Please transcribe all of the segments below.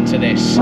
to this.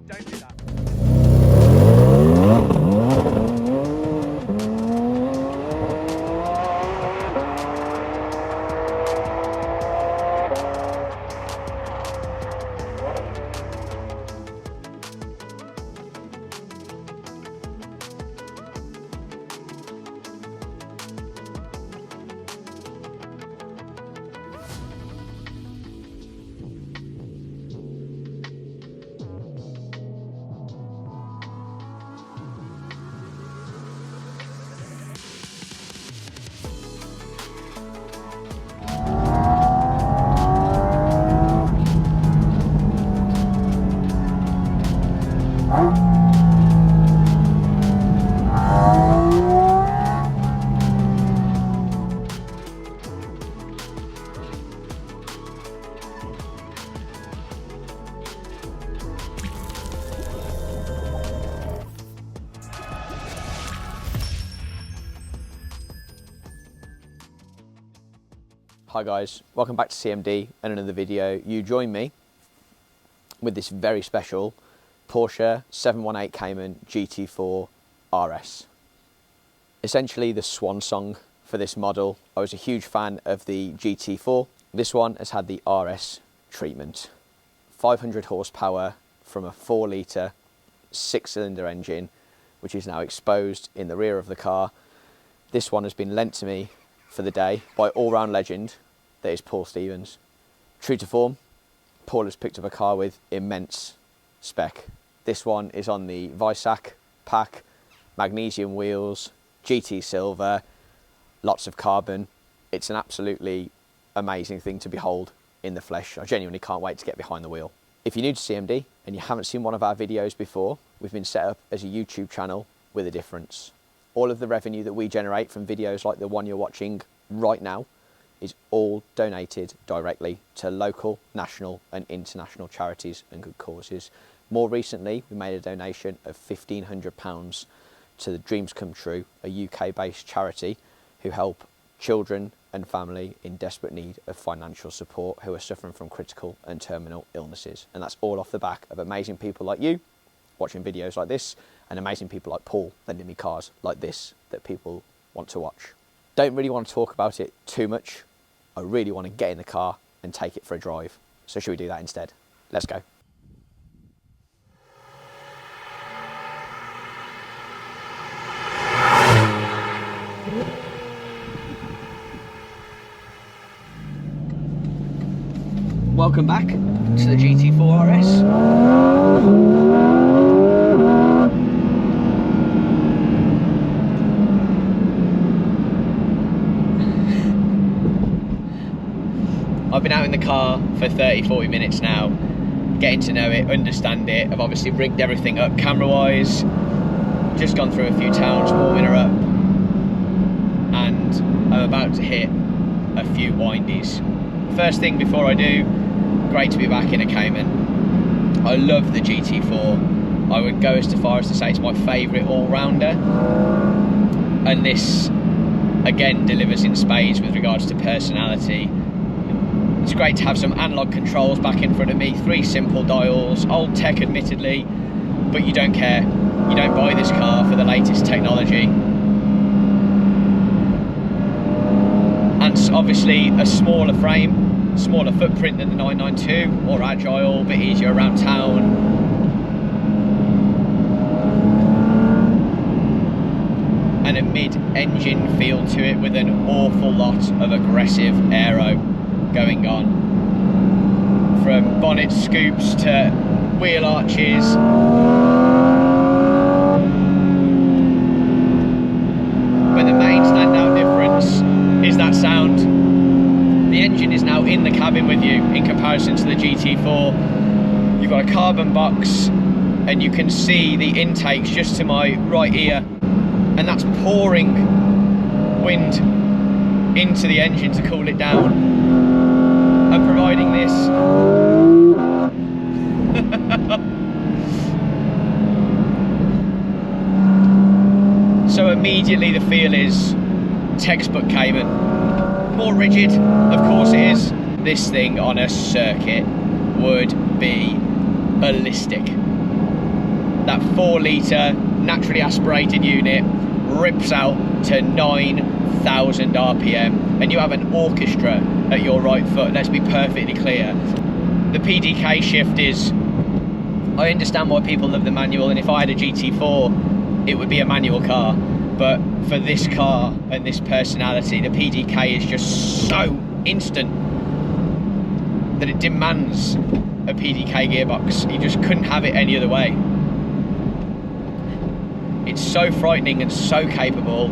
Don't do that. Hi guys, welcome back to CMD and another video. You join me with this very special Porsche 718 Cayman GT4RS. Essentially the swan song for this model. I was a huge fan of the GT4. This one has had the RS treatment. 500 horsepower from a 4-litre 6-cylinder engine, which is now exposed in the rear of the car. This one has been lent to me for the day by all-round legend that is Paul Stevens. True to form, Paul has picked up a car with immense spec. This one is on the Visac pack, magnesium wheels, GT silver, lots of carbon. It's an absolutely amazing thing to behold in the flesh. I genuinely can't wait to get behind the wheel. If you're new to CMD and you haven't seen one of our videos before, we've been set up as a YouTube channel with a difference. All of the revenue that we generate from videos like the one you're watching right now is all donated directly to local, national and international charities and good causes. More recently, we made a donation of £1,500 to the Dreams Come True, a UK-based charity who help children and family in desperate need of financial support who are suffering from critical and terminal illnesses. And that's all off the back of amazing people like you watching videos like this, and amazing people like Paul lending me cars like this that people want to watch. Don't really want to talk about it too much. I really want to get in the car and take it for a drive. So should we do that instead? Let's go. Welcome back to the GT4RS. I've been out in the car for 30-40 minutes now, getting to know it, understand it. I've obviously rigged everything up camera-wise, just gone through a few towns, warming her up, and I'm about to hit a few windies. First thing before I do, great to be back in a Cayman. I love the GT4. I would go as far as to say it's my favourite all-rounder, and this again delivers in spades with regards to personality. It's great to have some analog controls back in front of me, 3 simple dials, old tech admittedly, but you don't care. You don't buy this car for the latest technology. And obviously a smaller frame, smaller footprint than the 992, more agile, a bit easier around town. And a mid-engine feel to it with an awful lot of aggressive aero going on, from bonnet scoops to wheel arches. But the main standout difference is that sound. The engine is now in the cabin with you in comparison to the GT4. You've got a carbon box and you can see the intakes just to my right ear, and that's pouring wind into the engine to cool it down. And providing this immediately the feel is textbook Cayman. More rigid, of course it is. This thing on a circuit would be ballistic. That 4 litre naturally aspirated unit rips out to 9,000 RPM, and you have an orchestra at your right foot. Let's be perfectly clear. The PDK shift is, I understand why people love the manual, and if I had a GT4 it would be a manual car, but for this car and this personality, the PDK is just so instant that it demands a PDK gearbox. You just couldn't have it any other way. It's so frightening and so capable,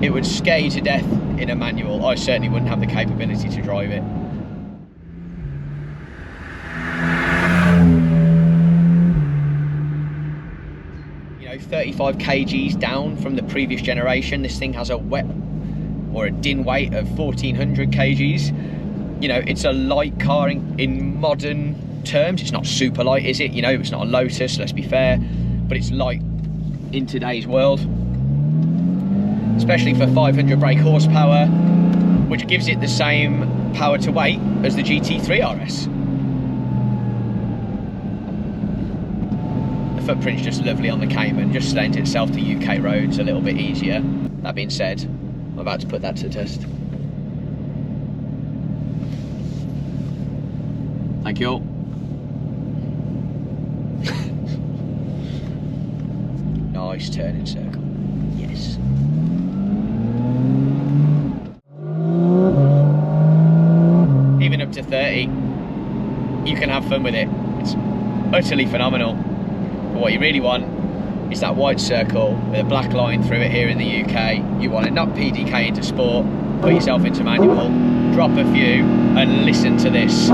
it would scare you to death in a manual. I certainly wouldn't have the capability to drive it. You know, 35 kgs down from the previous generation. This thing has a wet or a din weight of 1400 kgs. You know, it's a light car in modern terms. It's not super light, is it? You know, it's not a Lotus, let's be fair, but it's light in today's world, especially for 500 brake horsepower, which gives it the same power to weight as the GT4RS. The footprint's just lovely on the Cayman, just lends itself to UK roads a little bit easier. That being said, I'm about to put that to the test. Thank you all. Nice turning circle. Yes. Even up to 30, you can have fun with it. It's utterly phenomenal. But what you really want is that white circle with a black line through it here in the UK. You want to knock PDK into sport, put yourself into manual, drop a few, and listen to this.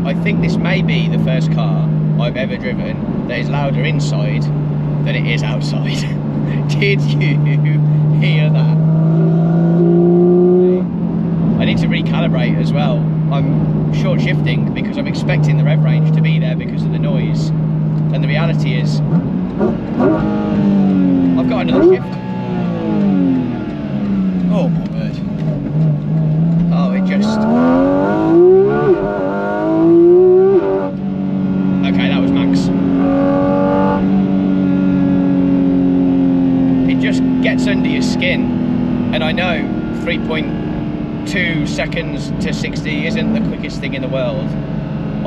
I think this may be the first car I've ever driven that is louder inside than it is outside. Did you hear that? I need to recalibrate as well. I'm short shifting because I'm expecting the rev range to be there because of the noise, and the reality is I've got another shift. Oh my word. Oh, it just... Okay, that was max. It just gets under your skin, and I know 3.2 seconds to 60 isn't the quickest thing in the world.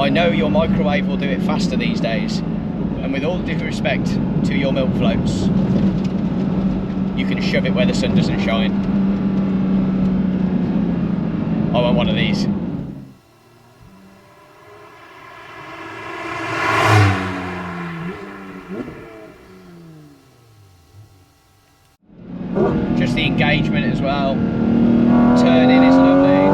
I know your microwave will do it faster these days, and with all due respect to your milk floats, you can shove it where the sun doesn't shine. I want one of these. Just the engagement as well. Turning is lovely.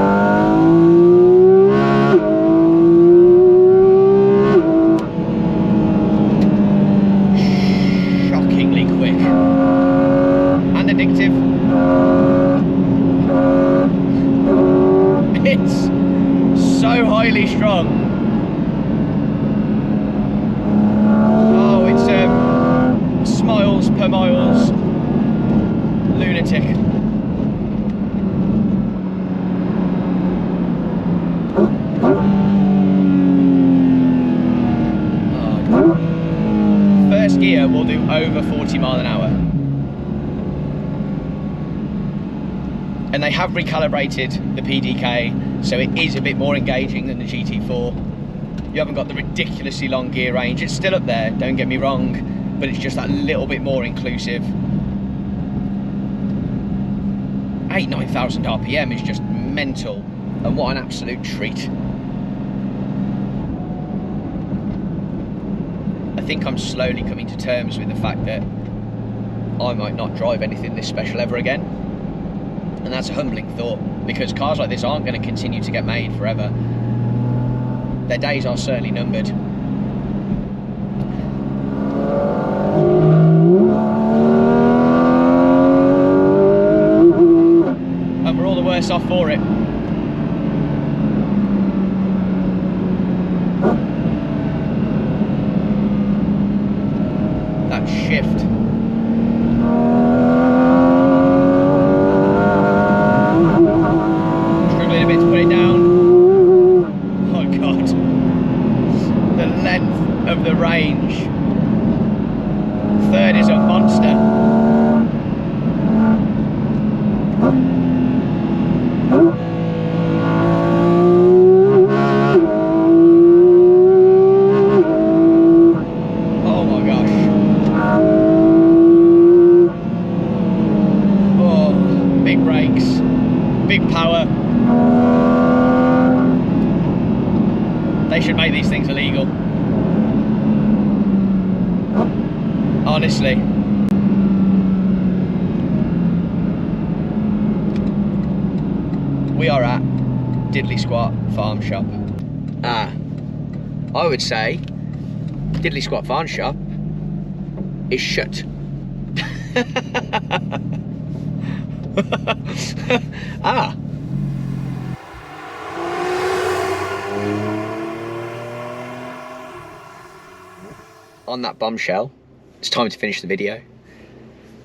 Shockingly quick. And addictive. It's so highly strong. Oh, it's smiles per miles. Lunatic. Oh. First gear will do over 40 miles an hour. And they have recalibrated the PDK, so it is a bit more engaging than the GT4. You haven't got the ridiculously long gear range. It's still up there, don't get me wrong, but it's just that little bit more inclusive. 9,000 RPM is just mental, and what an absolute treat. I think I'm slowly coming to terms with the fact that I might not drive anything this special ever again. And that's a humbling thought, because cars like this aren't going to continue to get made forever. Their days are certainly numbered. And we're all the worse off for it. That shift. Struggling a bit to put it down. Oh God. The length of the range. Third is a monster. Oh my gosh. Oh, big brakes, big power. They should make these things illegal. Honestly. We are at Diddley Squat Farm Shop. I would say Diddley Squat Farm Shop is shut. On that bombshell, it's time to finish the video.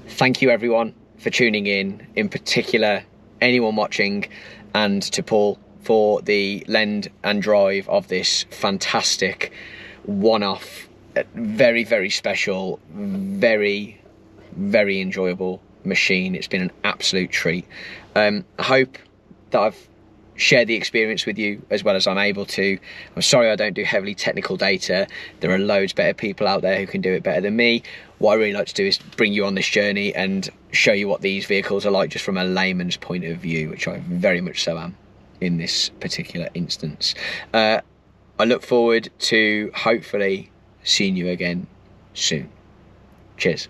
Thank you everyone for tuning in particular anyone watching, and to Paul for the lend and drive of this fantastic one-off, very, very special, very, very enjoyable machine. It's been an absolute treat. I hope that I've shared the experience with you as well as I'm able to. I'm sorry I don't do heavily technical data. There are loads better people out there who can do it better than me. What I really like to do is bring you on this journey and show you what these vehicles are like just from a layman's point of view, which I very much so am in this particular instance. I look forward to hopefully seeing you again soon. Cheers.